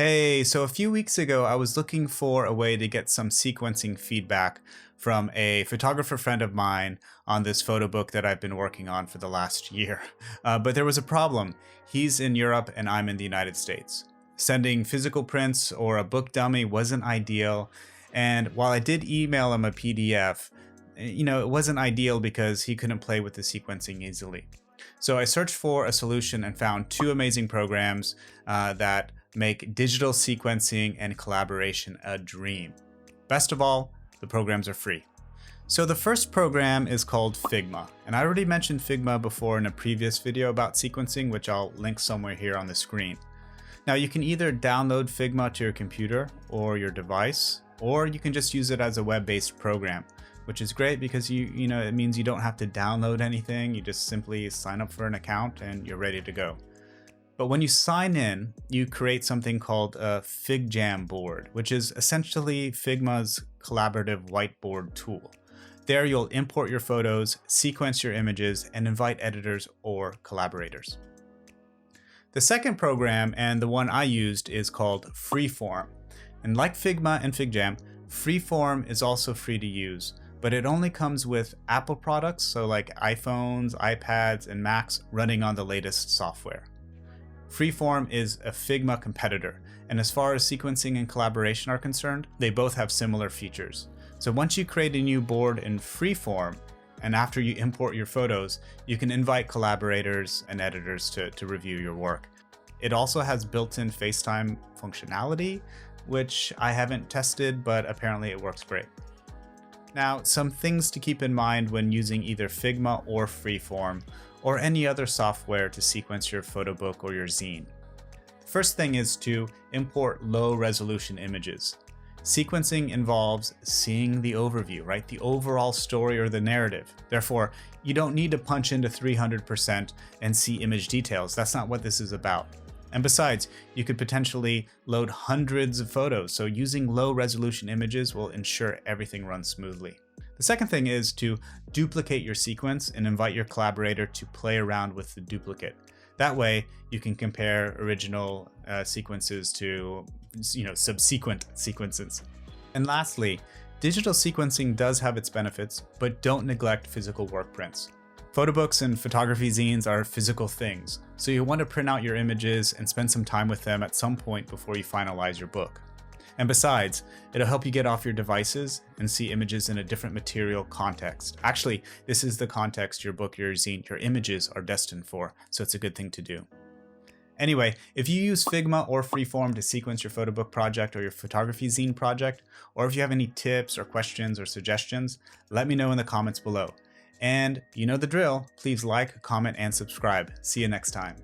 Hey, so a few weeks ago, I was looking for a way to get some sequencing feedback from a photographer friend of mine on this photo book that I've been working on for the last year. But there was a problem. He's in Europe and I'm in the United States. Sending physical prints or a book dummy wasn't ideal. And while I did email him a PDF, it wasn't ideal because he couldn't play with the sequencing easily. So I searched for a solution and found two amazing programs that make digital sequencing and collaboration a dream. Best of all, the programs are free. So the first program is called Figma, and I already mentioned Figma before in a previous video about sequencing, which I'll link somewhere here on the screen. Now you can either download Figma to your computer or your device, or you can just use it as a web-based program, which is great because it means you don't have to download anything. You just simply sign up for an account and you're ready to go. But when you sign in, you create something called a FigJam board, which is essentially Figma's collaborative whiteboard tool. There you'll import your photos, sequence your images, and invite editors or collaborators. The second program, and the one I used, is called Freeform. And like Figma and FigJam, Freeform is also free to use, but it only comes with Apple products, so like iPhones, iPads, and Macs running on the latest software. Freeform is a Figma competitor, and as far as sequencing and collaboration are concerned, they both have similar features. So once you create a new board in Freeform, and after you import your photos, you can invite collaborators and editors to review your work. It also has built-in FaceTime functionality, which I haven't tested, but apparently it works great. Now, some things to keep in mind when using either Figma or Freeform, or any other software to sequence your photo book or your zine. First thing is to import low resolution images. Sequencing involves seeing the overview, right? The overall story or the narrative. Therefore, you don't need to punch into 300% and see image details. That's not what this is about. And besides, you could potentially load hundreds of photos, so using low resolution images will ensure everything runs smoothly. The second thing is to duplicate your sequence and invite your collaborator to play around with the duplicate. That way, you can compare original sequences to subsequent sequences. And lastly, digital sequencing does have its benefits, but don't neglect physical work prints. Photobooks and photography zines are physical things, so you'll want to print out your images and spend some time with them at some point before you finalize your book. And besides, it'll help you get off your devices and see images in a different material context. Actually, this is the context your book or your zine, your images are destined for, so it's a good thing to do. Anyway, if you use Figma or Freeform to sequence your photo book project or your photography zine project, or if you have any tips or questions or suggestions, let me know in the comments below. And you know the drill, please like, comment, and subscribe. See you next time.